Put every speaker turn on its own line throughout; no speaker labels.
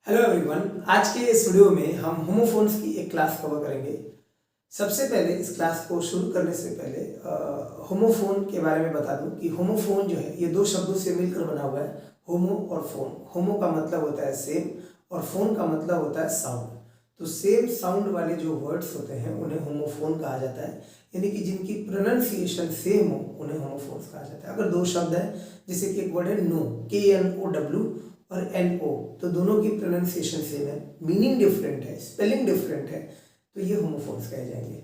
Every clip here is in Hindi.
हेलो एवरीवन, आज के इस वीडियो में हम होमोफोन्स की एक क्लास कवर करेंगे। सबसे पहले इस क्लास को शुरू करने से पहले होमोफोन के बारे में बता दूं कि होमोफोन जो है ये दो शब्दों से मिलकर बना हुआ है, होमो और फोन। होमो का मतलब होता है सेम और फोन का मतलब होता है साउंड। तो सेम साउंड वाले जो वर्ड्स होते हैं उन्हें होमोफोन कहा जाता है, यानी कि जिनकी प्रोनाउंसिएशन सेम हो उन्हें होमोफोन्स कहा जाता है। अगर दो शब्द हैं, जैसे कि एक वर्ड है नो, KNOW और NO, तो दोनों की प्रोनाउंसिएशन सेम है, मीनिंग डिफरेंट है, स्पेलिंग डिफरेंट है, तो ये होमोफोन्स कहे जाएंगे।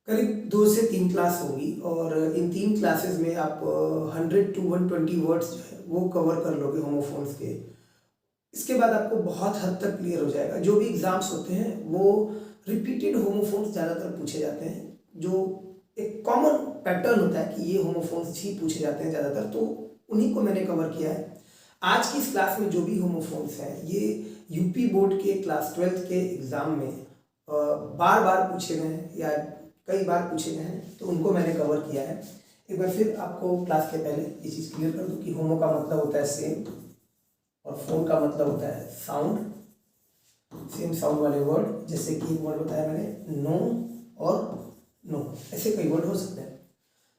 करीब 2 से 3 क्लास होगी और इन 3 क्लासेस में आप 100 to 120 वर्ड्स जो है वो कवर कर लोगे होमोफोन्स के। इसके बाद आपको बहुत हद तक क्लियर हो जाएगा। जो भी एग्जाम्स होते हैं वो रिपीटेड होमोफोन्स ज़्यादातर पूछे जाते हैं, जो एक कॉमन पैटर्न होता है कि ये होमोफोन्स ही पूछे जाते हैं ज़्यादातर, तो उन्हीं को मैंने कवर किया है। आज की इस क्लास में जो भी होमोफोन्स हैं ये यूपी बोर्ड के क्लास 12th के एग्ज़ाम में बार बार पूछे गए हैं या कई बार पूछे गए हैं, तो उनको मैंने कवर किया है। एक बार फिर आपको क्लास के पहले ये चीज़ क्लियर कर दूँ कि होमो का मतलब होता है सेम और फोन का मतलब होता है साउंड, सेम साउंड वाले वर्ड। जैसे कि एक वर्ड बताया मैंने नो और नो, ऐसे कई वर्ड हो सकते हैं।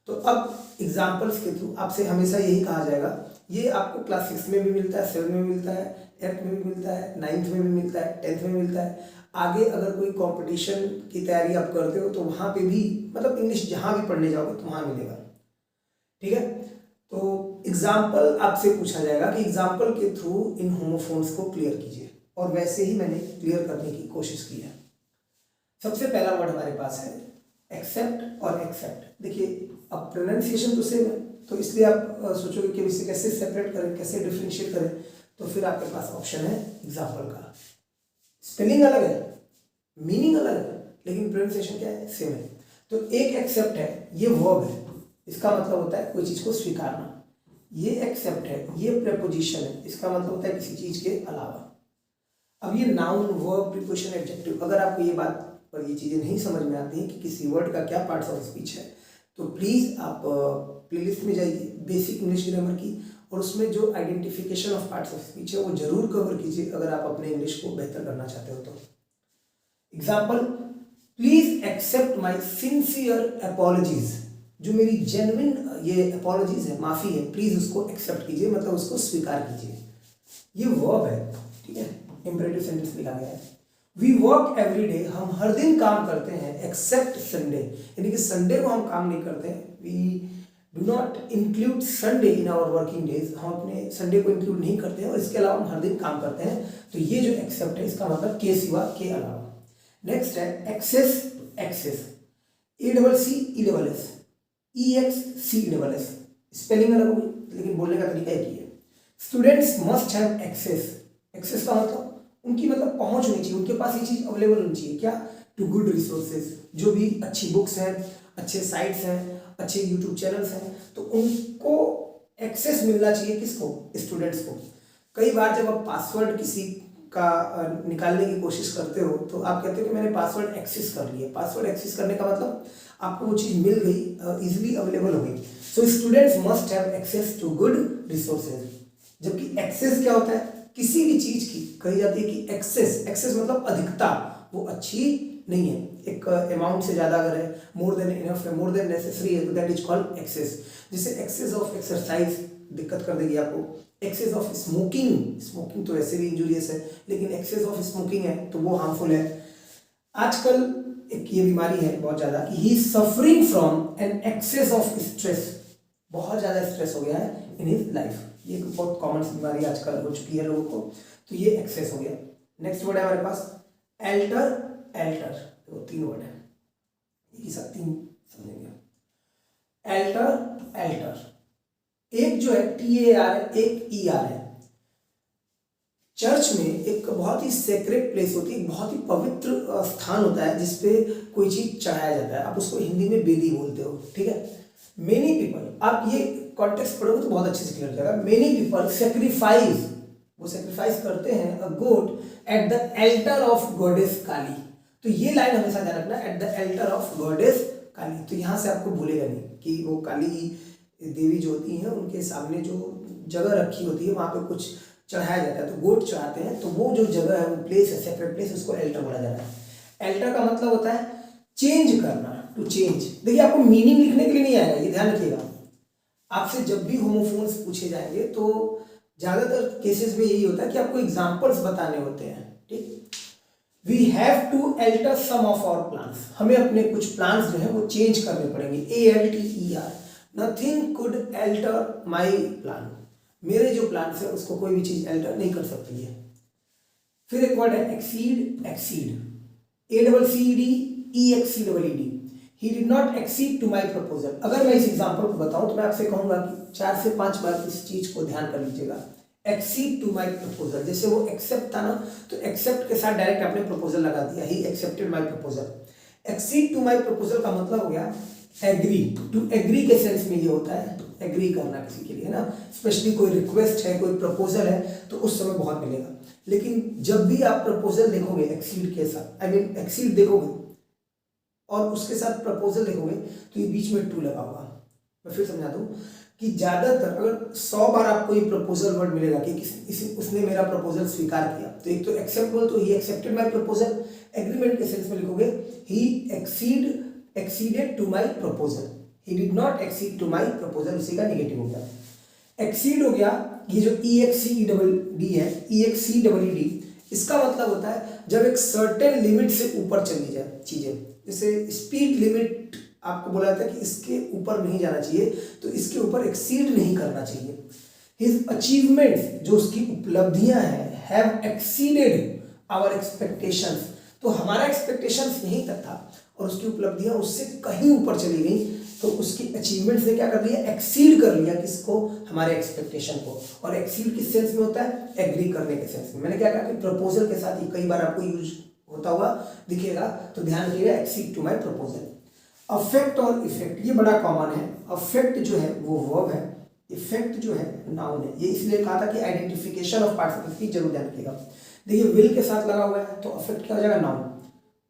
तो अब एग्जाम्पल्स के थ्रू आपसे हमेशा यही कहा जाएगा, ये आपको क्लास 6 में भी मिलता है, 7 में भी मिलता है, 8th में भी मिलता है, 9th में भी मिलता है, 10th में मिलता है। आगे अगर कोई कंपटीशन की तैयारी आप करते हो तो वहाँ पे भी, मतलब इंग्लिश जहाँ भी पढ़ने जाओगे तो वहाँ मिलेगा, ठीक है। तो एग्जाम्पल आपसे पूछा जाएगा कि एग्जाम्पल के थ्रू इन होमोफोन्स को क्लियर कीजिए, और वैसे ही मैंने क्लियर करने की कोशिश की है। सबसे पहला वर्ड हमारे पास है एक्सेप्ट और एक्सेप्ट। देखिए, अब प्रोनाउंसिएशन तो सेम है, तो इसलिए आप सोचोगे कि इसे कैसे सेपरेट करें, कैसे डिफ्रेंशिएट करें, तो फिर आपके पास ऑप्शन है एग्जाम्पल का। स्पेलिंग अलग है, मीनिंग अलग है, लेकिन प्रोनाउंसिएशन क्या है, सेम है। तो एक एक्सेप्ट है, ये वर्ब है, इसका मतलब होता है कोई चीज़ को स्वीकारना। ये एक्सेप्ट है, ये प्रेपोजिशन है, इसका मतलब होता है किसी चीज़ के अलावा। अब ये नाउन, वर्ब, प्रीपोजिशन, एडजेक्टिव, अगर आपको ये बात और ये चीज़ें नहीं समझ में आती हैं कि किसी वर्ड का क्या पार्ट्स ऑफ स्पीच है, तो प्लीज़ आप प्लेलिस्ट में जाइए बेसिक इंग्लिश ग्रामर की, और उसमें जो identification of parts of speech है वो जरूर कवर कीजिए अगर आप अपने इंग्लिश को बेहतर करना चाहते हो तो। Example, please accept my sincere apologies. जो मेरी जेन्युइन ये अपॉलॉजीज है, माफ़ी है, प्लीज़ उसको एक्सेप्ट कीजिए, मतलब उसको स्वीकार कीजिए। ये वर्ब है, ठीक है, इंपेरेटिव सेंटेंस लिखा गया है। वी वर्क एवरी डे, हम हर दिन काम करते हैं, एक्सेप्ट संडे, यानी कि संडे को हम काम नहीं करते हैं। We do not include Sunday in our working days, हम अपने संडे को इंक्लूड नहीं करते हैं, और इसके अलावा हम हर दिन काम करते हैं। तो ये जो एक्सेप्ट है, इसका मतलब के सिवा, के अलावा। नेक्स्ट है access, excess, ACCESS, EXCESS, spelling अलग होगी लेकिन बोलने का तरीका एक ही है। Students must have access, access का मतलब उनकी, मतलब पहुंच होनी चाहिए, उनके पास ये चीज़ अवेलेबल होनी चाहिए, क्या, टू गुड रिसोर्सेज, जो भी अच्छी बुक्स हैं, अच्छे साइट्स हैं, अच्छे यूट्यूब चैनल्स हैं, तो उनको एक्सेस मिलना चाहिए, किसको, स्टूडेंट्स को। कई बार जब आप पासवर्ड किसी का निकालने की कोशिश करते हो तो आप कहते हो कि मैंने पासवर्ड एक्सेस कर लिया। पासवर्ड एक्सेस करने का मतलब आपको वो चीज़ मिल गई, इजीली अवेलेबल हो गई। So students must have access to good resources. जबकि एक्सेस क्या होता है, किसी भी चीज़ की कही जाती है कि एक्सेस, एक्सेस मतलब अधिकता, वो अच्छी नहीं है। एक अमाउंट से ज़्यादा अगर है, मोर देन इनफ है, मोर देन नेसेसरी है, तो दैट इज कॉल्ड एक्सेस। जैसे एक्सेस ऑफ एक्सरसाइज दिक्कत कर देगी आपको, एक्सेस ऑफ स्मोकिंग, स्मोकिंग तो वैसे भी इंजूरियस है, लेकिन एक्सेस ऑफ स्मोकिंग है तो वो हार्मफुल है। आजकल एक ये बीमारी है बहुत ज़्यादा कि he suffering from an excess of stress, बहुत ज़्यादा स्ट्रेस हो गया है इन हिज लाइफ। ये बहुत कॉमन बीमारी आजकल हो चुकी है लोगों को, तो ये एक्सेस हो गया। नेक्स्ट वर्ड है हमारे पास एल्टर, एल्टर, तो 3 वर्ड है, एक ही साथ 3 समझेंगे। एल्टर, एल्टर, एक जो है TAR है, एक ER है। चर्च में एक बहुत ही सेक्रेट प्लेस होती है, बहुत ही पवित्र स्थान होता है जिसपे कोई चीज चढ़ाया जाता है, आप उसको हिंदी में बेदी बोलते हो, ठीक है। मेनी पीपल, आप ये कॉन्टेक्स्ट पढ़ोगे तो बहुत अच्छे से क्लियर हो जाएगा। मेनी पीपल सेक्रीफाइस, वो सेक्रीफाइस करते हैं a goat at the altar of goddess Kali. तो ये लाइन हमेशा ध्यान रखना, at the altar of goddess Kali. तो यहाँ से आपको भूलेगा नहीं कि वो काली देवी जो होती हैं उनके सामने जो जगह रखी होती है वहाँ पे कुछ चढ़ाया जाता है, तो गोट चढ़ाते हैं, तो वो जो जगह है, वो प्लेस है, सेपरेट प्लेस, उसको एल्टर बोला जाता है। एल्टर का मतलब होता है चेंज करना, टू चेंज। देखिए आपको मीनिंग लिखने के लिए नहीं आएगा, ये ध्यान रखिएगा। आपसे जब भी होमोफोन्स पूछे जाएंगे तो ज़्यादातर केसेस में यही होता है कि आपको एग्जाम्पल्स बताने होते हैं, ठीक। We have to alter some of our plans, हमें अपने कुछ प्लान्स जो है वो चेंज करने पड़ेंगे। ALTER, nothing could alter my plan, मेरे जो प्लान्स है उसको कोई भी चीज़ एल्टर नहीं कर सकती है। फिर एक वर्ड है accede, accede, ACCED, he did not accede to my proposal. अगर मैं इस एग्जाम्पल को बताऊं तो मैं आपसे कहूंगा कि 4 से 5 बार इस चीज को ध्यान कर लीजिएगा। एक्सीड टू माई प्रपोजल, जैसे वो एक्सेप्ट था ना, तो एक्सेप्ट के साथ डायरेक्ट आपने प्रपोजल लगा दिया, he accepted my proposal. Accede to my proposal का मतलब हो गया एग्री, टू एग्री के सेंस में ये होता है एग्री करना किसी के लिए, है ना। स्पेशली कोई रिक्वेस्ट है, कोई प्रपोजल है, तो उस समय बहुत मिलेगा। लेकिन जब भी आप प्रपोजल देखोगे एक्सीड के साथ, एक्सीड देखोगे और उसके साथ प्रपोजल देखोगे, तो ये बीच में टू लगा होगा। मैं फिर समझा दूं कि ज़्यादातर अगर 100 बार आपको ये प्रपोजल वर्ड मिलेगा कि उसने मेरा प्रपोजल स्वीकार किया, तो एक तो एक्सेप्ट बोल तो he accepted my proposal, agreement के सेंस में लिखोगे he acceded to my proposal, he did not accede to my proposal, उसी का निगेटिव हो गया। एक्सीड हो गया, ये जो EXCED है, EXCED, इसका मतलब होता है जब एक सर्टेन लिमिट से ऊपर चली जाए चीज़ें। जैसे स्पीड लिमिट आपको बोला जाता है कि इसके ऊपर नहीं जाना चाहिए, तो इसके ऊपर एक्सीड नहीं करना चाहिए। हिज अचीवमेंट्स, जो उसकी उपलब्धियां हैं, हैव एक्सीडेड आवर एक्सपेक्टेशंस, तो हमारा एक्सपेक्टेशंस यहीं तक था और उसकी उपलब्धियां उससे कहीं ऊपर चली गई, तो उसकी अचीवमेंट्स ने क्या कर लिया, एक्सीड कर लिया किसको, हमारे एक्सपेक्टेशन को। और एक्सीड किस सेंस में होता है, एग्री करने के सेंस में। मैंने क्या कहा कि प्रपोजल के साथ ही कई बार आपको यूज होता हुआ दिखेगा, तो ध्यान रखिएगा accede to my proposal. Affect और इफेक्ट, ये बड़ा कॉमन है। अफेक्ट जो है वो वर्ब है, इफेक्ट जो है नाउन है। ये इसलिए कहा था कि आइडेंटिफिकेशन ऑफ पार्टिसिपल्स की जरूर ध्यान रखिएगा। देखिए विल के साथ लगा हुआ है, तो अफेक्ट क्या हो जाएगा, नाउन।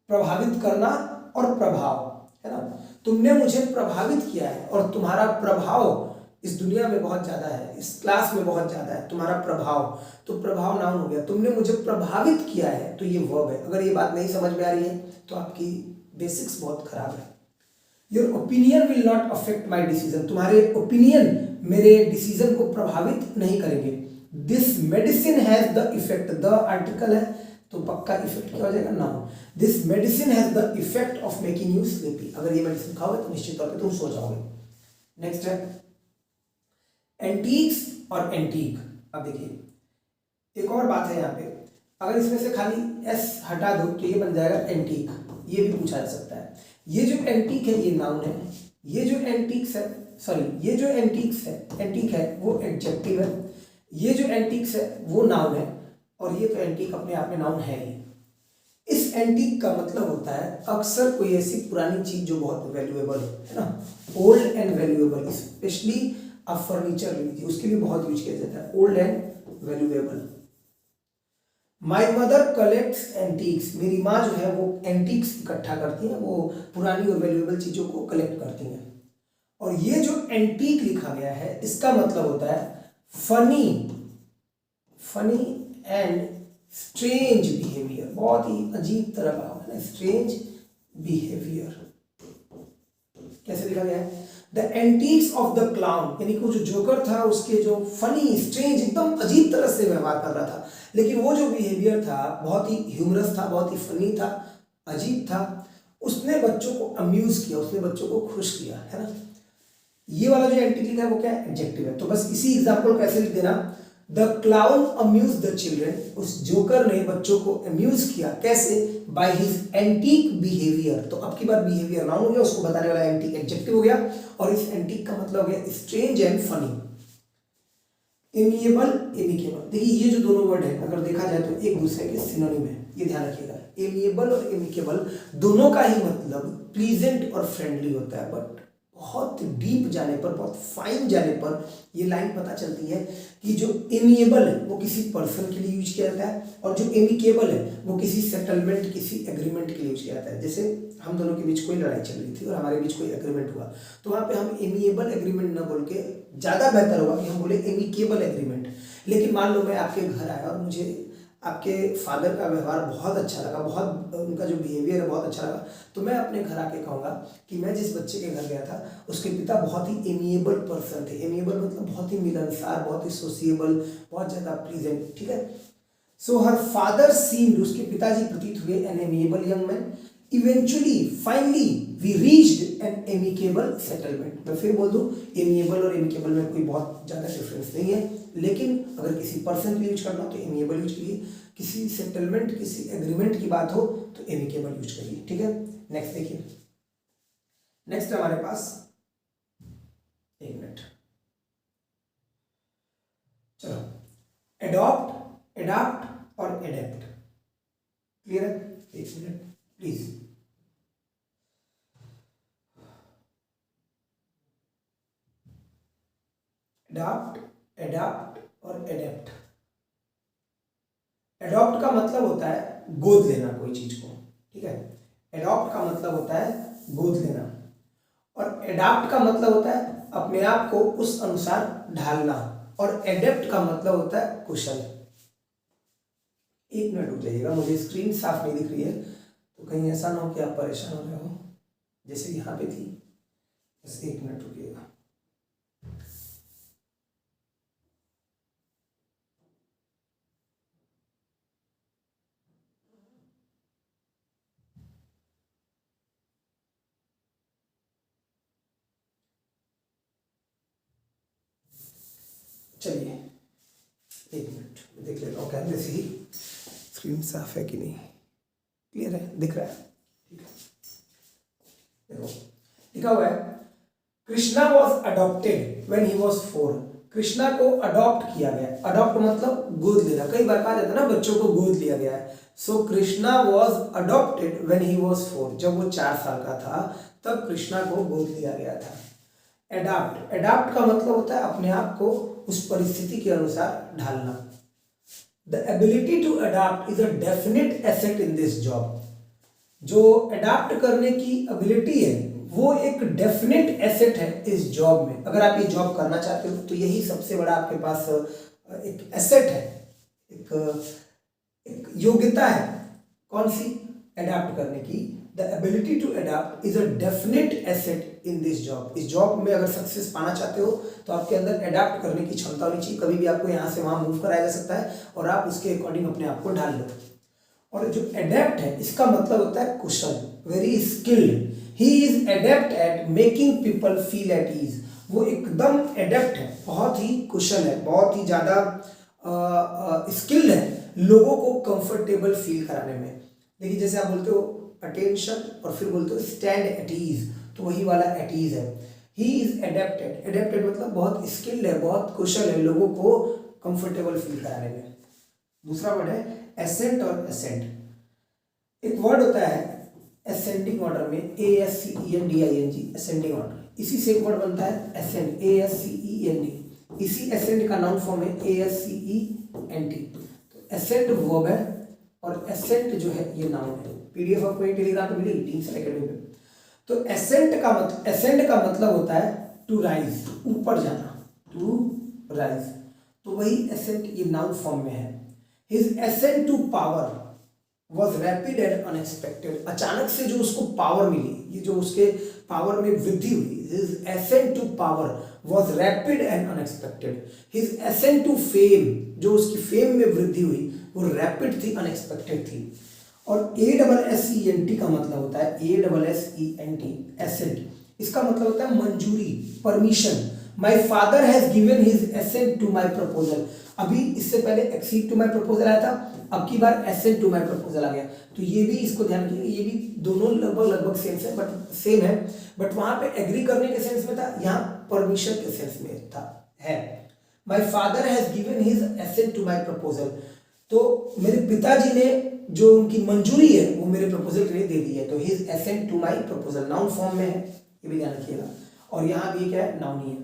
प्रभावित करना और प्रभाव, है ना। तुमने मुझे प्रभावित किया है और तुम्हारा प्रभाव इस दुनिया में बहुत ज्यादा है, इस क्लास में बहुत ज्यादा है, तुम्हारा प्रभाव, तो प्रभाव नाउन हो गया। तुमने मुझे प्रभावित किया है, तो ये वर्ब है। अगर ये बात नहीं समझ में आ रही है तो आपकी बेसिक्स बहुत खराब है। Your opinion will not affect my decision, तुम्हारे ओपिनियन मेरे डिसीजन को प्रभावित नहीं करेंगे। This medicine has the effect, the article है तो पक्का इफेक्ट क्या हो जाएगा, noun. This medicine has the effect of making you sleepy, अगर ये मेडिसिन खाओगे तो निश्चित तौर पे तुम सो जाओगे। नेक्स्ट है एंटीक्स और एंटीक। अब देखिए एक और बात है यहाँ पे, अगर इसमें से खाली एस हटा दो तो ये बन जाएगा एंटीक, ये भी पूछा जा सकता है। ये जो एंटीक है ये नाउन है, ये जो एंटीक्स है, सॉरी ये जो एंटीक्स है, एंटीक है वो एडजेक्टिव है, ये जो एंटीक्स है वो नाउन है, और ये तो एंटीक अपने आप में नाउन है ही। इस एंटीक का मतलब होता है अक्सर कोई ऐसी पुरानी चीज जो बहुत वैल्यूएबल है ना, ओल्ड एंड वैल्यूएबल। स्पेशली आप फर्नीचर ले लीजिए, उसके लिए बहुत यूज किया जाता है, old and valuable. My mother collects antiques, मेरी माँ जो है वो एंटीक्स इकट्ठा करती है, वो पुरानी और वैल्यूएबल चीजों को कलेक्ट करती हैं। और ये जो एंटीक लिखा गया है इसका मतलब होता है funny, funny and strange behaviour, बहुत ही अजीब तरह का है ना, स्ट्रेंज बिहेवियर। कैसे लिखा गया है, the antiques of the clown, यानी कि जो जोकर था उसके जो फनी स्ट्रेंज एकदम अजीब तरह से व्यवहार कर रहा था, लेकिन वो जो बिहेवियर था बहुत ही ह्यूमरस था, बहुत ही फनी था, अजीब था, उसने बच्चों को अम्यूज किया, उसने बच्चों को खुश किया, है ना। ये वाला जो एंटीक लिखा है वो क्या है, एडजेक्टिव है। तो बस इसी एग्जाम्पल को ऐसे लिख देना, the clown amuse the children, उस जोकर ने बच्चों को अम्यूज किया, कैसे, बाय हिज एंटीक बिहेवियर। तो अब की बार बिहेवियर नाउन हो गया, उसको बताने वाला एंटीक एडजेक्टिव हो गया, और इस एंटीक का मतलब हो गया strange and funny. Amiable, amicable, देखिए ये जो दोनों वर्ड है अगर देखा जाए तो एक दूसरे के सिनोनिम है, ये ध्यान रखिएगा। एमिएबल और एमिकेबल दोनों का ही मतलब प्लीजेंट और फ्रेंडली होता है, बट बहुत डीप जाने पर, बहुत फाइन जाने पर ये लाइन पता चलती है कि जो एमिएबल है वो किसी पर्सन के लिए यूज किया जाता है, और जो एमिकेबल है वो किसी सेटलमेंट, किसी एग्रीमेंट के लिए यूज किया जाता है। जैसे हम दोनों के बीच कोई लड़ाई चल रही थी और हमारे बीच कोई एग्रीमेंट हुआ, तो वहाँ पे हम एमिएबल एग्रीमेंट ना बोल के ज़्यादा बेहतर होगा कि हम बोले एमिकेबल एग्रीमेंट। लेकिन मान लो मैं आपके घर आया और मुझे आपके फादर का व्यवहार बहुत अच्छा लगा, बहुत उनका जो बिहेवियर है बहुत अच्छा लगा, तो मैं अपने घर आके कहूँगा कि मैं जिस बच्चे के घर गया था उसके पिता बहुत ही एमिएबल पर्सन थे। एमिएबल मतलब बहुत ही मिलनसार, बहुत ही सोशिएबल, बहुत ज़्यादा प्लीजेंट, ठीक है। सो हर फादर सीम्ड, उसके पिताजी प्रतीत हुए an amiable young man. Eventually finally we reached an amicable settlement. मैं फिर बोल दूं, एमिएबल और एमिकेबल में कोई बहुत ज़्यादा डिफरेंस नहीं है, लेकिन अगर किसी पर्सन की यूज करना हो तो एमिएबल यूज करिए, किसी सेटलमेंट, किसी एग्रीमेंट की बात हो तो एमिकेबल यूज करिए, ठीक है। नेक्स्ट देखिए, नेक्स्ट हमारे पास, एक मिनट, चलो, एडॉप्ट, एडाप्ट और एडेप्ट, क्लियर है? एक मिनट प्लीज। एडॉप्ट, एडाप्ट और एडेप्ट। एडॉप्ट का मतलब होता है गोद लेना कोई चीज को, ठीक है। एडॉप्ट का मतलब होता है गोद लेना, और एडाप्ट का मतलब होता है अपने आप को उस अनुसार ढालना, और एडेप्ट का मतलब होता है कुशल। एक मिनट रुक जाइएगा, मुझे स्क्रीन साफ नहीं दिख रही है, तो कहीं ऐसा ना हो कि आप परेशान हो रहे हो, जैसे यहाँ पे थी। बस एक मिनट रुकिएगा। चलिए एक मिनट देख लेता हूँ कैमरे से ही स्क्रीन साफ है कि नहीं, क्लियर है, दिख रहा है, ठीक है। देखो लिखा हुआ है, Krishna was adopted when he was 4। Krishna को अडॉप्ट किया गया। अडॉप्ट मतलब गोद लेना, कई बार कहा जाता है ना बच्चों को गोद लिया गया है। So Krishna was adopted when he was 4, जब वो 4 साल का था तब कृष्णा को गोद लिया गया था। एडाप्ट, एडाप्ट का मतलब होता है अपने आप को उस परिस्थिति के अनुसार ढालना। The ability to adapt is a definite asset in this job. जो अडाप्ट करने की एबिलिटी है वो एक डेफिनेट एसेट है इस जॉब में। अगर आप ये जॉब करना चाहते हो तो यही सबसे बड़ा आपके पास एक एसेट है, एक योग्यता है। कौन सी? अडाप्ट करने की। The ability to adapt is a definite asset in this job. इस जॉब में अगर सक्सेस पाना चाहते हो तो आपके अंदर अडाप्ट करने की क्षमता होनी चाहिए। कभी भी आपको यहाँ से वहाँ मूव कराया जा सकता है और आप उसके अकॉर्डिंग अपने आप को ढाल लो। और जो एडेप्ट है इसका मतलब होता है कुशल, very skilled. He is adept at making people feel at ease. वो एकदम एडेप्ट है, बहुत ही कुशल है, बहुत ही ज़्यादा स्किल्ड है लोगों को कंफर्टेबल फील कराने में। देखिए जैसे आप बोलते हो अटेंशन और फिर बोलते हो स्टैंड एट ईज, तो वही वाला एट ईज है। He is adapted. एडेप्टेड मतलब बहुत स्किल्ड है, बहुत कुशल है लोगों को कंफर्टेबल फील कराने में। दूसरा वर्ड है एसेंट और एसेंट। एक वर्ड होता है असेंडिंग ऑर्डर में, ASCENDING, असेंडिंग ऑर्डर। इसी से एक वर्ड बनता है एसेंट, ASCEND। इसी एसेंट का नाउन फॉर्म है ASCENT। तो एसेंट वर्ब है और एसेंट जो है ये नाउन है। PDF आपको टेलीग्राम पे मिलेगी, टीम सेल एकेडमी पे। तो एसेंट का मतलब होता है टू राइज, ऊपर जाना, टू राइज। तो वही एसेंट ये नाउन फॉर्म में है। His ascent to power was rapid and unexpected। अचानक से जो उसको पावर मिली, ये जो उसके पावर में वृद्धि हुई, his ascent to power was rapid and unexpected। His ascent to fame, जो उसकी फेम में वृद्धि हुई वो रैपिड थी, अनएक्सपेक्टेड थी। और ASSENT का मतलब होता है ASSENT, एसेंट। इसका मतलब होता है मंजूरी, permission. My father has given his assent to my proposal. अभी इससे पहले एक्सीड टू माई प्रपोजल आया था, अब की बार एसेंट टू माई प्रपोजल आ गया। तो ये भी इसको ध्यान रखिए, ये भी दोनों लगभग सेम है, बट वहां पे एग्री करने के सेंस में था, यहाँ परमिशन के सेंस में था, है। My father has given his assent to my proposal. तो मेरे पिताजी ने जो उनकी मंजूरी है वो मेरे प्रपोजल के लिए दे दी है। तो his assent to my proposal noun form में है, ये भी ध्यान रखिएगा। और यहाँ भी क्या है, नाउन ही है।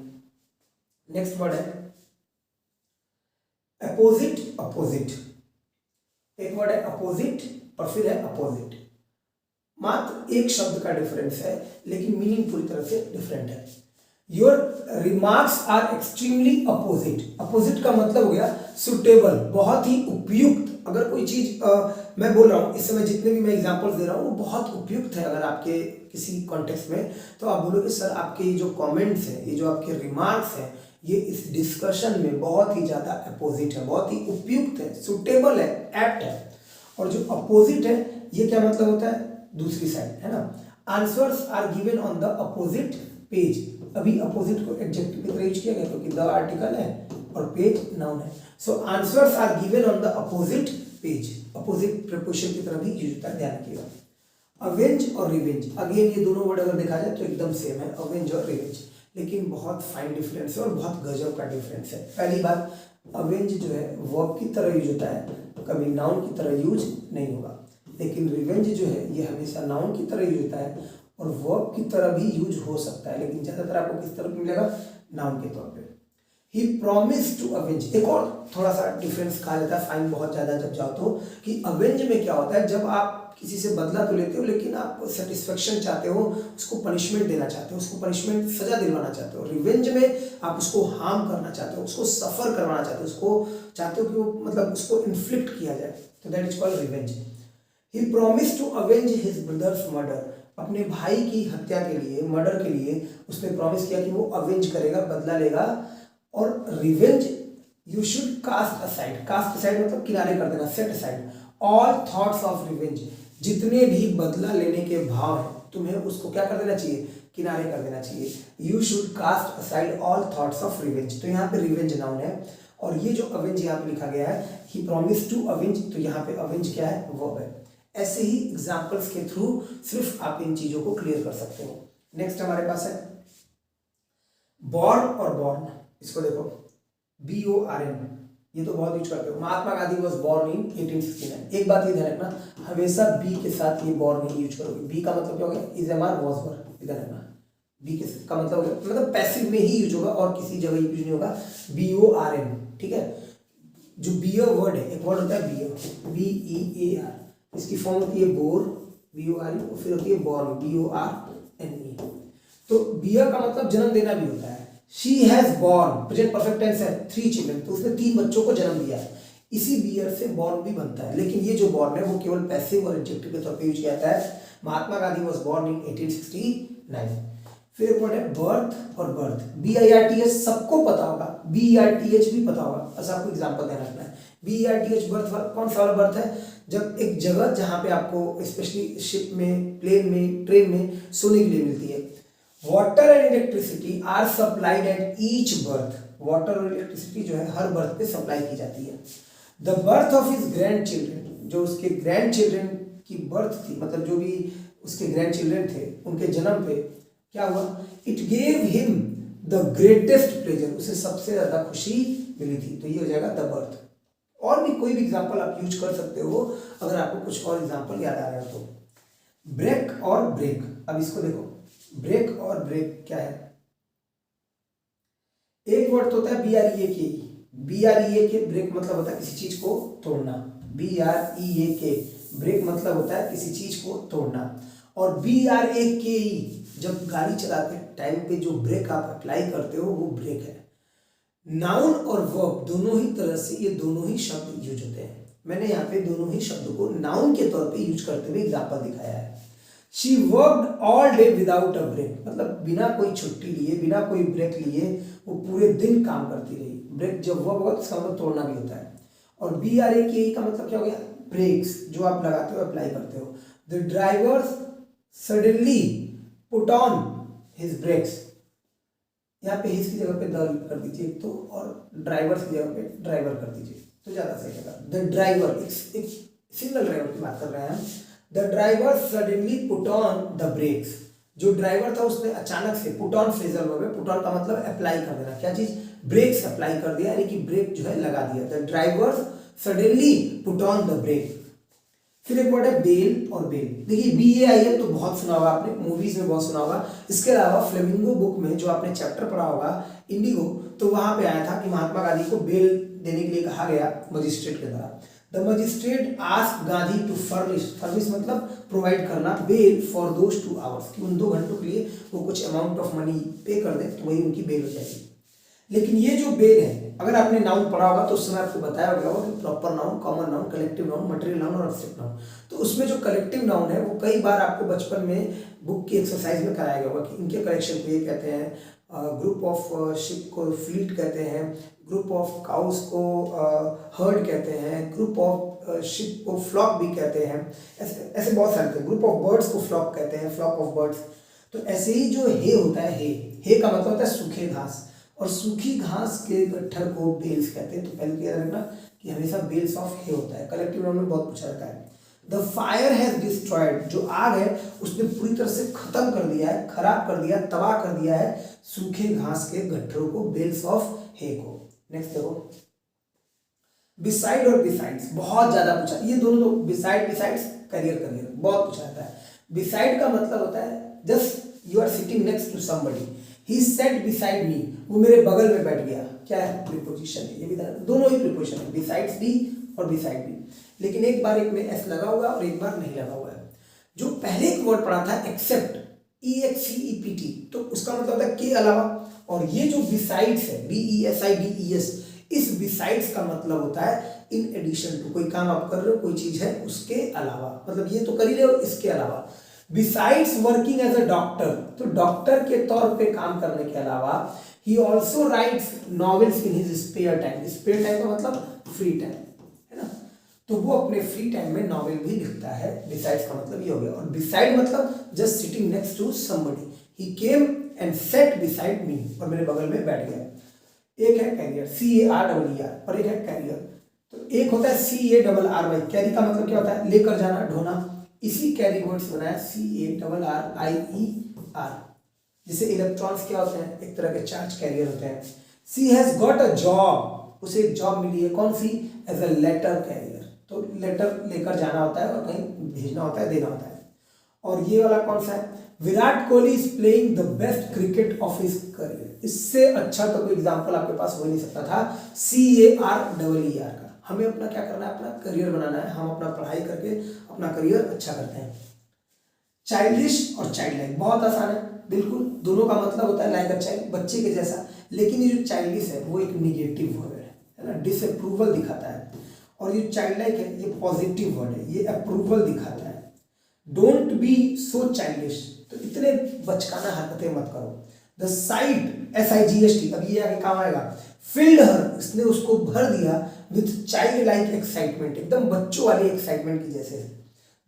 नेक्स्ट वर्ड है अपोजिट, अपोजिट। एक वर्ड है अपोजिट और फिर है अपोजिट। मात्र एक शब्द का डिफरेंस है लेकिन मीनिंग पूरी तरह से डिफरेंट है। Your remarks are extremely opposite. Opposite का मतलब हो गया सुटेबल, बहुत ही उपयुक्त। अगर कोई चीज मैं बोल रहा हूँ इस समय, जितने भी मैं एग्जांपल्स दे रहा हूँ वो बहुत उपयुक्त है अगर आपके किसी कॉन्टेक्स्ट में, तो आप बोलोगे सर आपके ये जो कमेंट्स हैं, ये जो आपके रिमार्क्स हैं, ये इस डिस्कशन में बहुत ही ज़्यादा अपोजिट है, बहुत ही उपयुक्त है, सुटेबल है, एप्ट है। और जो अपोजिट है ये क्या मतलब होता है, दूसरी साइड, है ना। Answers are given on the opposite page. अभी अपोजिट को एडजेक्टिव की तरह यूज किया गया क्योंकि द आर्टिकल है और पेज नाउन है। So answers are given on the opposite page. Opposite preposition की तरह भी यूज होता है, ध्यान रखिएगा। अवेंज और रिवेंज, अगेन ये दोनों वर्ड अगर देखा जाए तो एकदम सेम है, अवेंज और रिवेंज, लेकिन बहुत फाइन डिफरेंस है और बहुत गजब का डिफरेंस है। पहली बात, अवेंज जो है वर्ब की तरह यूज होता है, तो कभी नाउन की तरह यूज नहीं होगा, लेकिन रिवेंज जो है ये हमेशा नाउन की तरह यूज होता है और वर्ब की तरह भी यूज हो सकता है, लेकिन ज़्यादातर आपको किस तरह मिलेगा, नाउन के तौर पे। ही प्रॉमिस टू अवेंज, एक और थोड़ा सा डिफरेंस कहा जाता है, फाइन बहुत ज़्यादा जब जाओ तो, कि अवेंज में क्या होता है, जब आप किसी से बदला तो लेते हो लेकिन आप सेटिस्फेक्शन चाहते हो, उसको पनिशमेंट देना चाहते हो, उसको पनिशमेंट सजा दिलवाना चाहते हो। रिवेंज में आप उसको हार्म करना चाहते हो, उसको सफ़र करवाना चाहते हो, उसको चाहते हो कि वो मतलब उसको इन्फ्लिक्ट किया जाए, तो that is called revenge. He promise to avenge his brother's murder, अपने भाई की हत्या के लिए, मर्डर के लिए उसने प्रॉमिस किया कि वो अवेंज करेगा, बदला लेगा। और revenge you should cast aside, cast aside मतलब किनारे कर देना, set aside all thoughts of revenge, जितने भी बदला लेने के भाव हैं तुम्हें उसको क्या कर देना चाहिए, किनारे कर देना चाहिए। You should cast aside all thoughts of revenge, तो यहाँ पे रिवेंज नाउन है, और ये जो अवेंज यहाँ पे लिखा गया है, ही प्रॉमिस टू अवेंज, तो यहाँ पे अवेंज क्या है, वर्ब है। ऐसे ही एग्जाम्पल्स के थ्रू सिर्फ आप इन चीजों को क्लियर कर सकते हो। नेक्स्ट हमारे पास है बॉर्न और बॉर्न, इसको देखो, BORN, ये तो बहुत यूज करते हो। Mahatma Gandhi was born in 1869। एक बात ये ध्यान रखना, हमेशा बी के साथ ये बॉर्न नहीं यूज करोगे। बी का मतलब क्या हो गया, is am are was were, इधर रखना। बी का मतलब हो गया, मतलब पैसिव में ही यूज होगा और किसी जगह यूज नहीं होगा। BORN, ठीक है। जो बियर वर्ड है, एक वर्ड होता है बियर, BEAR, इसकी फॉर्म होती है बोर, BORE, और फिर होती है बॉर्न, BORNE। तो बियर का मतलब जन्म देना भी होता है। She has born, present perfect tense है, 3 चिल्ड्रन, तो उसने 3 बच्चों को जन्म दिया है। इसी बियर से बॉर्न भी बनता है, लेकिन ये जो बॉर्न है वो केवल पैसिव और एडजेक्टिव के तौर पे यूज किया जाता है। Mahatma Gandhi was born in 1869। फिर एक वर्ड है बर्थ और बर्थ, BIRTH सबको पता होगा, BERTH भी पता होगा, बस आपको एग्जाम्पल देना रखना है। BERTH बर्थ, कौन सा वाला बर्थ है, जब एक जगह जहाँ पे आपको स्पेशली शिप में, प्लेन में, ट्रेन में सोने के लिए मिलती है। Water and electricity are supplied at each berth, water और इलेक्ट्रिसिटी जो है हर बर्थ पे सप्लाई की जाती है। The birth of his grand children, जो उसके ग्रैंड चिल्ड्रन की बर्थ थी, मतलब जो भी उसके ग्रैंड चिल्ड्रन थे उनके जन्म पे क्या हुआ, it gave him the greatest pleasure, उसे सबसे ज्यादा खुशी मिली थी, तो ये हो जाएगा द बर्थ। और भी कोई भी एग्जाम्पल आप यूज कर सकते हो अगर आपको कुछ और एग्जाम्पल याद आ रहा है तो। ब्रेक और ब्रेक, अब इसको देखो, ब्रेक और ब्रेक क्या है, एक वर्ड तो होता है BREAK, ब्रेक मतलब होता है किसी चीज को तोड़ना, BREAK, ब्रेक मतलब होता है किसी चीज को तोड़ना। और BRAKE, जब गाड़ी चलाते टाइम पे जो ब्रेक आप अप्लाई करते हो वो ब्रेक है। नाउन और वर्ब दोनों ही तरह से ये दोनों ही शब्द यूज होते हैं। मैंने यहाँ पे दोनों ही शब्दों को नाउन के तौर पे यूज करते हुए एग्जाम्पल दिखाया है। She worked all day without a break, मतलब बिना कोई छुट्टी लिए, बिना कोई ब्रेक लिए वो पूरे दिन काम करती रही। ब्रेक जब वर्ब होगा तो इसका मतलब तोड़ना भी होता है। और BRAKE का मतलब क्या हो गया, ब्रेक्स, जो आप लगाते हो, अप्लाई करते हो। The driver suddenly put on his brakes, यहाँ पे हिज की जगह पे द कर दीजिए तो, और ड्राइवर की जगह पे ड्राइवर कर दीजिए तो ज्यादा सही रहेगा। द ड्राइवर, एक सिंगल ड्राइवर की बात कर रहे हैं हम। The driver suddenly put on the brakes, जो ड्राइवर था उसने अचानक से, पुट ऑन फ्रेजल वर्ब है, पुट ऑन का मतलब अप्लाई कर देना, क्या चीज, ब्रेक्स अप्लाई कर दिया, यानी कि ब्रेक जो है लगा दिया। The driver suddenly put on the brake. फिर एक वर्ड है बेल और बेल, देखिए BAIL तो बहुत सुना होगा आपने, मूवीज में बहुत सुना होगा। इसके अलावा फ्लेमिंगो बुक में जो आपने चैप्टर पढ़ा होगा इंडिगो, तो वहां पे आया था कि महात्मा गांधी को बेल देने के लिए कहा गया मजिस्ट्रेट के द्वारा। The magistrate ask Gandhi to furnish मतलब प्रोवाइड करना, बेल फॉर दोज 2 आवर्स, कि उन 2 घंटों के लिए वो कुछ अमाउंट ऑफ मनी पे कर दें तो वही उनकी बेल हो जाएगी। लेकिन ये जो बेल है, अगर आपने नाउन पढ़ा होगा तो उस समय आपको बताया गया होगा कि proper noun, common noun, collective noun, material noun और एब्स्ट्रैक्ट नाउन। तो उसमें जो कलेक्टिव नाउन है वो कई बार आपको बचपन में बुक की एक्सरसाइज में कराया गया होगा कि इनके कलेक्शन को ये कहते हैं, ग्रुप ऑफ शिप को फ्लीट कहते हैं, ग्रुप ऑफ काउस को हर्ड कहते हैं, ग्रुप ऑफ शिप को फ्लॉक भी कहते हैं, ऐसे बहुत सारे थे। ग्रुप ऑफ बर्ड्स को फ्लॉक कहते हैं, फ्लॉक ऑफ बर्ड्स। तो ऐसे ही जो हे होता है, हे का मतलब होता है सूखे घास, और सूखी घास के गट्ठर को बेल्स कहते हैं। तो पहले याद रखना कि हमेशा बेल्स ऑफ हे होता है। कलेक्टिव नाउन में बहुत पूछा जाता है। द फायर हैज डिस्ट्रॉयड, जो आग है उसने पूरी तरह से खत्म कर दिया है, खराब कर दिया, तबाह कर दिया है सूखे घास के गट्ठरों को, बेल्स ऑफ हे को। नेक्स्ट देखो, बिसाइड और बिसाइड्स, बहुत ज्यादा पूछा ये दोनों। तो बिसाइड, बिसाइड्स, करियर बहुत पूछा जाता है। बिसाइड का मतलब होता है just you are sitting next to somebody, he sat beside me, वो मेरे बगल में बैठ गया। क्या है? प्रीपोजिशन है, ये भी दोनों ही प्रीपोजिशन है, बिसाइड्स भी और बिसाइड भी। लेकिन एक बार एक में एस लगा हुआ है और एक बार नहीं लगा हुआ है। जो पहले एक वर्ड पढ़ा था एक्सेप्ट, EXCEPT, तो उसका मतलब होता है के अलावा। और ये जो बिसाइड्स है, BESIDES, इस बिसाइड्स का मतलब होता है इन एडिशन टू, कोई काम आप कर रहे हो, कोई चीज है उसके अलावा, मतलब ये तो कर ही रहे हो, इसके अलावा। Besides working as a doctor, तो डॉक्टर के तौर पे काम करने के अलावा, he also writes novels in his spare time. Spare time का मतलब फ्री टाइम है ना, तो वो अपने फ्री टाइम में नॉवेल भी लिखता है। बिसाइड्स का मतलब ये हो गया। और बिसाइड मतलब just sitting next to somebody, he came and sat beside me, और मेरे बगल में बैठ गया। एक है कैरियर, CARER, और एक है कैरियर। तो एक होता है CARRY, कैरी का मतलब क्या होता है? लेकर जाना, ढोना। इसी कैरी वर्ड्स बनाया CARRIER, जिसे इलेक्ट्रॉन्स क्या होते हैं? एक तरह के चार्ज कैरियर होते हैं। सी हैज गॉट अ जॉब, उसे एक जॉब मिली है, कौन सी? एज अ लेटर कैरियर, तो लेटर लेकर जाना होता है और कहीं भेजना होता है, देना होता है। और ये वाला कौन सा है? Virat Kohli is playing the best cricket of his career. इससे अच्छा तो कोई एग्जांपल आपके पास हो ही नहीं सकता था CARER का। हमें अपना क्या करना है? अपना करियर बनाना है। हम अपना पढ़ाई करके अपना करियर अच्छा करते हैं। चाइल्डिश और चाइल्ड लाइक बहुत आसान है, बिल्कुल दोनों का मतलब होता है लाइक अ चाइल्ड, बच्चे के जैसा। लेकिन ये जो चाइल्डिश है वो एक निगेटिव वर्ड है ना, डिसअप्रूवल दिखाता है। और ये चाइल्ड लाइक है ये पॉजिटिव वर्ड है, ये अप्रूवल दिखाता है। डोंट बी सो चाइल्डिश, तो इतने बचकाना हरकतें मत करो। द साइट, SIGHT, अब ये आगे काम आएगा। फिल्ड हर, इसने उसको भर दिया विथ चाइल्ड लाइक एक्साइटमेंट, एकदम बच्चों वाली एक्साइटमेंट की जैसे।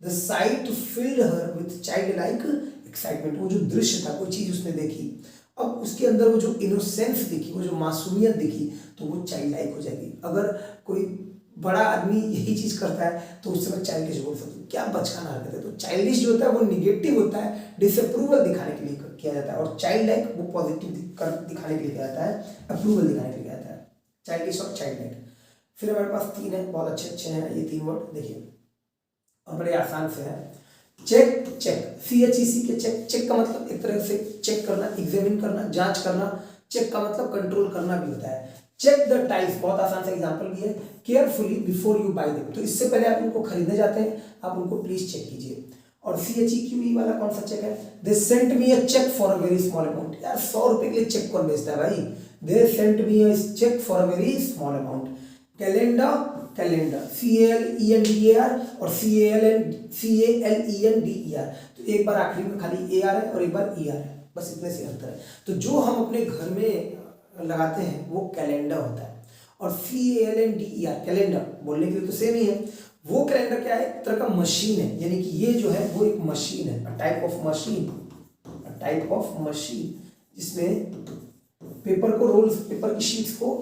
The site field her with child like excitement, वो जो दृश्य था, कोई चीज उसने देखी, अब उसके अंदर वो जो इनोसेंस दिखी, वो जो मासूमियत दिखी, तो वो चाइल्ड लाइक हो जाएगी। अगर कोई बड़ा आदमी यही चीज करता है तो उस समय चाइल्डिश बोल सकते हो, क्या बचकाना हरकत है। तो चाइल्डिश जो होता है वो निगेटिव होता है, डिसअप्रूवल दिखाने के लिए किया जाता है। और चाइल्ड लाइक वो पॉजिटिव दिखाने के लिए किया जाता है, अप्रूवल दिखाने के लिए किया जाता है। चाइल्डिश और चाइल्ड लाइक। फिर हमारे पास 3 है, बहुत अच्छे हैं ये 3 वर्ड, देखिए और बड़े आसान से है। चेक, चेक, CHEC के चेक। चेक का मतलब एक तरह से चेक करना, एग्जामिन करना, जांच करना। चेक का मतलब कंट्रोल करना भी होता है। चेक द टाइल्स, बहुत आसान सा एग्जांपल भी है। Carefully before you bye them, तो इससे पहले आप उनको खरीदने जाते हैं आप उनको प्लीज चेक कीजिए। और CHEQE वाला कौन सा चेक है? They sent me a cheque for a very small amount. यार 100 रुपए के लिए चेक कौन भेजता है भाई? They sent me a cheque for a very small amount. Calendar, calendar, CALENDAR और CALENDER, तो एक बार आखिरी में खाली AR है और एक बार ER है, बस इतने से अंतर है। तो जो हम अपने घर में लगाते हैं वो कैलेंडर होता है। और CALENDER, कैलेंडर बोलने के लिए तो सेम ही है। वो कैलेंडर क्या है? एक तरह का मशीन है, यानी कि ये जो है वो एक मशीन है, a type of machine, a type of machine, जिसमें पेपर को रोल्स, पेपर की शीट्स को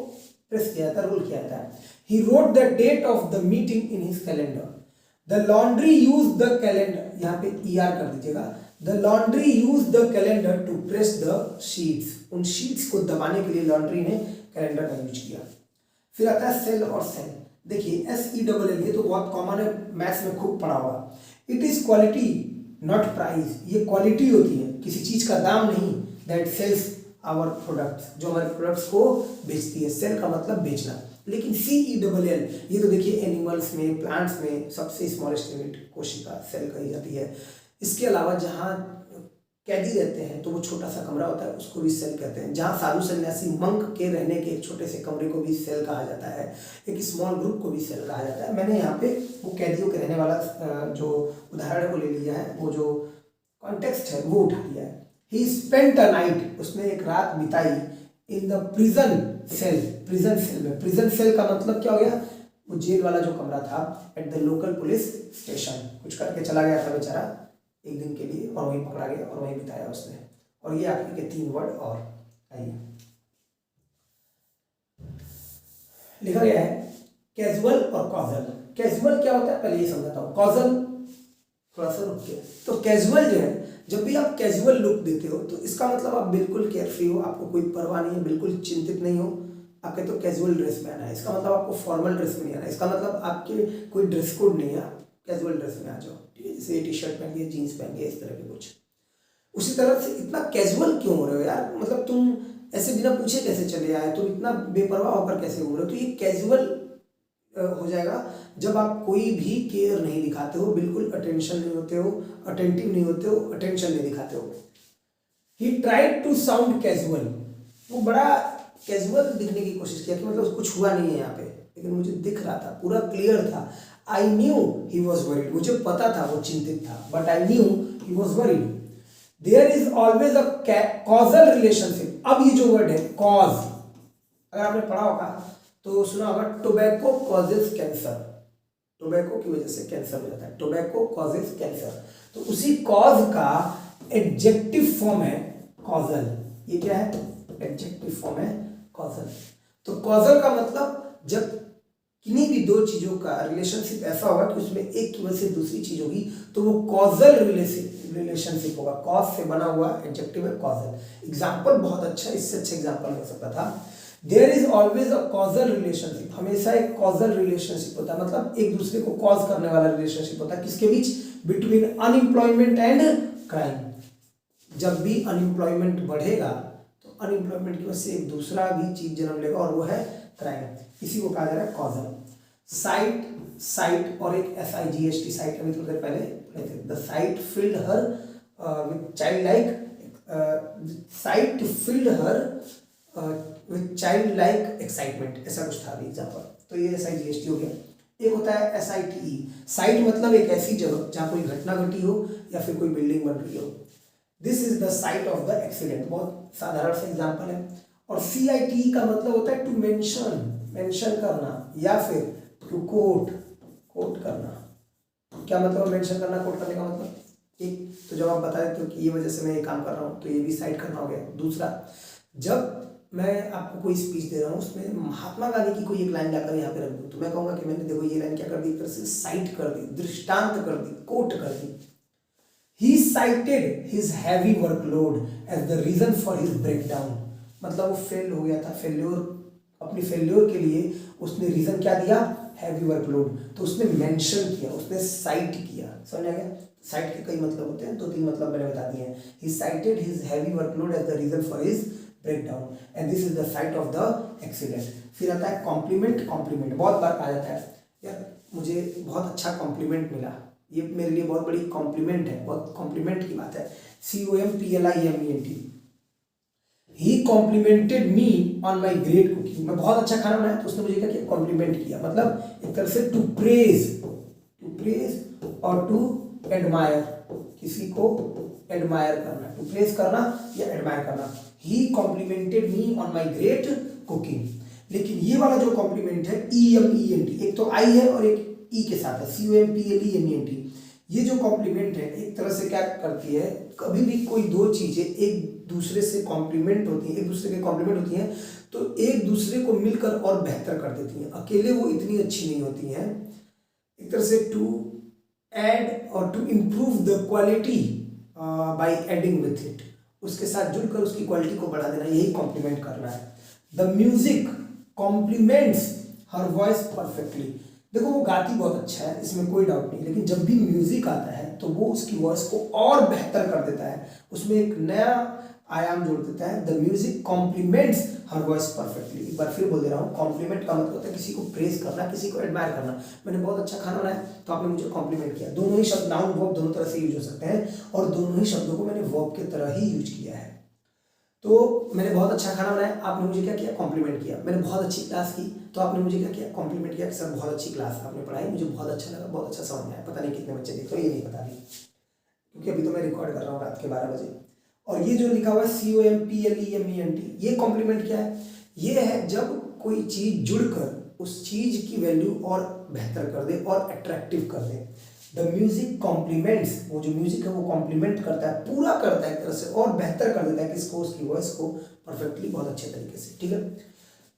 प्रेस किया जाता है, रोल किया जाता है। He wrote the date of the meeting in his calendar. The laundry used the calendar, यहाँ पे ER कर दीजिएगा। The laundry used the calendar to press the sheets. उन sheets को दबाने के लिए लॉन्ड्री ने कैलेंडर का यूज किया। फिर आता है सेल और सेल। देखिए SELL, ये तो बहुत कॉमन है, मैथ्स में खूब पढ़ा हुआ। It is quality not price, ये क्वालिटी होती है, किसी चीज का दाम नहीं। दैट सेल्स आवर प्रोडक्ट्स, जो हमारे प्रोडक्ट्स को बेचती है। सेल का मतलब बेचना। लेकिन CELL ये तो देखिए एनिमल्स में, प्लांट्स में सबसे स्मॉलेस्ट यूनिट कोशिका, सेल कही जाती है। इसके अलावा जहाँ कैदी रहते हैं तो वो छोटा सा कमरा होता है, उसको भी सेल कहते हैं। जहाँ साधु सन्यासी मंक के रहने के एक छोटे से कमरे को भी सेल कहा जाता है, एक स्मॉल ग्रुप को भी सेल कहा जाता है। मैंने यहाँ पे वो कैदियों के रहने वाला जो उदाहरण को ले लिया है, वो जो कॉन्टेक्स्ट है वो उठा लिया है। ही स्पेंट अ नाइट, उसने एक रात बिताई in the prison cell, prison cell में। प्रिजन सेल का मतलब क्या हो गया, वो जेल वाला जो कमरा था at the local police station. कुछ करके चला गया था बेचारा एक दिन के लिए और वहीं पकड़ा गया और वहीं बिताया उसने। और ये आखिरी के 3 वर्ड और आइए लिखा गया है कैजुअल और कॉजल। कैजुअल क्या होता है पहले ये समझाता हूँ, कॉजल थोड़ा सा रुक के। तो कैजुअल जो है, जब भी आप कैजुअल लुक देते हो तो इसका मतलब आप बिल्कुल केयरफ्री हो, आपको कोई परवाह नहीं है, बिल्कुल चिंतित नहीं हो। आप कहते हो कैजुअल ड्रेस में आना है, इसका मतलब आपको फॉर्मल ड्रेस में नहीं आना है, इसका मतलब आपके कोई ड्रेस कोड नहीं है, आप कैजुअल ड्रेस में आ जाओ, ठीक है। जैसे टी-शर्ट पहन के, जीन्स पहन के, इस तरह के कुछ। उसी तरह से इतना कैजुअल क्यों हो रहे हो यार, मतलब तुम ऐसे बिना पूछे कैसे चले आए, तुम इतना बेपरवाह होकर कैसे घूम रहे हो। तो ये कैजुअल हो जाएगा जब आप कोई भी केयर नहीं दिखाते हो, बिल्कुल अटेंशन नहीं होते हो, अटेंटिव नहीं होते हो, अटेंशन नहीं दिखाते हो। He tried to sound casual, वो बड़ा कैजुअल दिखने की कोशिश किया कि मतलब कुछ हुआ नहीं है यहाँ पे, लेकिन मुझे दिख रहा था, पूरा क्लियर था। I knew he was worried, मुझे पता था वो चिंतित था, but I knew he was worried. There is always a causal relationship. अब ये जो वर्ड है कॉज, अगर आपने पढ़ा होगा तो सुना होगा टोबैको कॉजेज कैंसर, टोबैको की वजह से कैंसर हो जाता है, टोबैको कॉजेज कैंसर। तो उसी कॉज का एडजेक्टिव फॉर्म है कॉजल। ये क्या है, एडजेक्टिव फॉर्म है कॉजल। तो कॉजल का मतलब जब किन्हीं भी दो चीजों का रिलेशनशिप ऐसा होगा कि उसमें एक की वजह से दूसरी चीज होगी तो वो कॉजल रिलेशनशिप होगा। कॉज से बना हुआ एडजेक्टिव है कॉजल। एग्जाम्पल बहुत अच्छा, इससे अच्छा एग्जाम्पल हो सकता था। There is always a causal relationship, हमेशा एक कॉजल रिलेशनशिप होता है, मतलब एक दूसरे को कॉज करने वाला रिलेशनशिप होता है। किसके बीच, बिटवीन अनएम्प्लॉयमेंट एंड क्राइम। जब भी अनएम्प्लॉयमेंट बढ़ेगा तो अनएम्प्लॉयमेंट की वजह से एक दूसरा भी चीज जन्म लेगा और वो है क्राइम। इसी को कहा जा रहा है कॉजल। साइट, साइट और एक SIGHT, साइट अभी थोड़ी देर पहले the site field her with child like, site field her with child like excitement, ऐसा कुछ था अभी एग्जाम्पल। तो ये SIGHT हो गया। एक होता है SITE, साइट मतलब एक ऐसी जगह जहाँ कोई घटना घटी हो या फिर कोई बिल्डिंग बन रही हो। This is the site of the accident, बहुत साधारण सा एग्जाम्पल है। और CITE का मतलब होता है टू मेंशन, मेंशन करना, या फिर टू कोट, कोट करना। क्या मतलब मेंशन करना, कोट करने का मतलब? एक तो जब आप बता देते हो कि ये वजह से मैं ये काम कर रहा हूँ तो ये भी साइट करना हो गया। दूसरा, जब मैं आपको कोई स्पीच दे रहा हूँ उसमें महात्मा गांधी की कोई एक लाइन लाकर यहाँ पे रख दूँ तो मैं कहूँगा कि मैंने देखो ये लाइन क्या कर दी, एक तरह से साइट कर दी, दृष्टांत कर दी, कोट कर दी। He cited his heavy workload as the reason for his breakdown, मतलब वो फेल हो गया था, फेल्योर, अपनी फेल्योर के लिए उसने रीजन क्या दिया, हैवी वर्कलोड। तो उसने मेंशन किया, उसने साइट किया। समझ आ गया? साइट के कई मतलब होते हैं, 2-3 मतलब मैंने बता दिए हैं। He cited his heavy workload as the reason for his breakdown and this is the site of the accident। फिर आता है कॉम्प्लीमेंट। कॉम्प्लीमेंट बहुत बार कहा जाता है, यार मुझे बहुत अच्छा कॉम्प्लीमेंट मिला, ये मेरे लिए बहुत बड़ी कॉम्प्लीमेंट है, बहुत कॉम्प्लीमेंट की बात है। COMPLIMENT, he complimented me on my great cooking, मैं बहुत अच्छा खाना बनाया तो उसने मुझे क्या किया, कॉम्प्लीमेंट किया। मतलब एक तरह से टू प्रेज, टू प्रेज और टू एडमायर, किसी को एडमायर करना, टू प्रेज करना या एडमायर करना। He complimented me on my great cooking. लेकिन ये वाला जो कॉम्प्लीमेंट है EMENT, एक तो आई है और एक ई के साथ है, COMPLEMENT। ये जो कॉम्प्लीमेंट है एक तरह से क्या करती है, कभी भी कोई दो चीजें एक दूसरे से कॉम्प्लीमेंट होती हैं, एक दूसरे के कॉम्प्लीमेंट होती हैं तो एक दूसरे को मिलकर और बेहतर कर देती हैं। अकेले वो इतनी अच्छी नहीं होती हैं। एक तरह से टू ऐड और to improve the quality by adding with it, उसके साथ जुड़कर उसकी क्वालिटी को बढ़ा देना, यही कॉम्प्लीमेंट करना है। The music complements her voice perfectly. देखो वो गाती बहुत अच्छा है, इसमें कोई डाउट नहीं, लेकिन जब भी म्यूजिक आता है तो वो उसकी वॉइस को और बेहतर कर देता है, उसमें एक नया आयाम जोड़ देता है। The music complements her voice perfectly. एक बार फिर बोल दे रहा हूँ, कॉम्प्लीमेंट का मतलब होता है किसी को प्रेज करना, किसी को एडमायर करना। मैंने बहुत अच्छा खाना बनाया तो आपने मुझे कॉम्प्लीमेंट किया। दोनों ही शब्द नाउन वर्ब दोनों तरह से यूज हो सकते हैं और दोनों ही शब्दों को मैंने वर्ब के तरह ही यूज किया है। तो मैंने बहुत अच्छा खाना बनाया, आपने मुझे क्या किया, कॉम्प्लीमेंट किया। मैंने बहुत अच्छी क्लास की तो आपने मुझे क्या किया, कॉम्प्लीमेंट किया कि सर बहुत अच्छी क्लास आपने पढ़ाई, मुझे बहुत अच्छा लगा, बहुत अच्छा समझ में आया। पता नहीं कितने बच्चे देख रहे हो, ये नहीं पता अभी, क्योंकि अभी तो मैं रिकॉर्ड कर रहा हूँ रात के 12 बजे। और ये जो लिखा हुआ है COMPLEMENT, ये कॉम्प्लीमेंट क्या है, ये है जब कोई चीज जुड़कर उस चीज की वैल्यू और बेहतर कर दे और अट्रैक्टिव कर दे। द म्यूजिक कॉम्प्लीमेंट्स, वो जो म्यूजिक है वो कॉम्प्लीमेंट करता है, पूरा करता है एक तरह से और बेहतर कर देता है किसको, उसकी वॉइस को परफेक्टली, बहुत अच्छे तरीके से। ठीक है,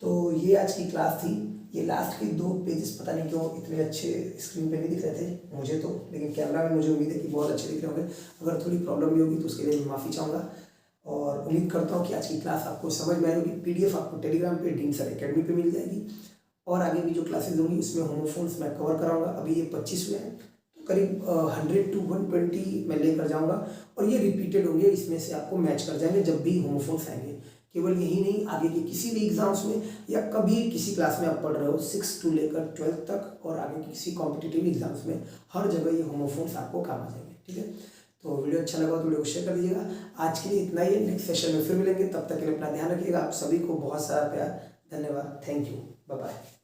तो ये आज की क्लास थी। ये लास्ट के 2 पेजेस पता नहीं क्यों इतने अच्छे स्क्रीन पे नहीं दिख रहे थे मुझे तो, लेकिन कैमरा में मुझे उम्मीद है कि बहुत अच्छे दिख रहे होंगे। अगर थोड़ी प्रॉब्लम भी होगी तो उसके लिए मैं माफ़ी चाहूँगा और उम्मीद करता हूँ कि आज की क्लास आपको समझ में आई होगी। PDF आपको टेलीग्राम पे डीन सर एकेडमी पे मिल जाएगी और आगे भी जो क्लासेज होंगी उसमें होमोफोन्स मैं कवर कराऊंगा। अभी ये 25 हुए हैं, तो करीब 100 to 120 मैं लेकर जाऊंगा और ये रिपीटेड होंगे, इसमें से आपको मैच कर जाएंगे जब भी होमोफोन्स आएंगे। केवल यही नहीं, आगे के किसी भी एग्जाम्स में या कभी किसी क्लास में आप पढ़ रहे हो 6 to लेकर 12 तक और आगे किसी कॉम्पिटिटिव एग्जाम्स में, हर जगह ये होमोफोन्स आपको काम आ जाएंगे। ठीक है, तो वीडियो अच्छा लगा तो वीडियो को शेयर कर दीजिएगा। आज के लिए इतना ही है, नेक्स्ट सेशन में फिर मिलेंगे, तब तक के लिए अपना ध्यान रखिएगा। आप सभी को बहुत सारा प्यार, धन्यवाद, थैंक यू, बाय बाय।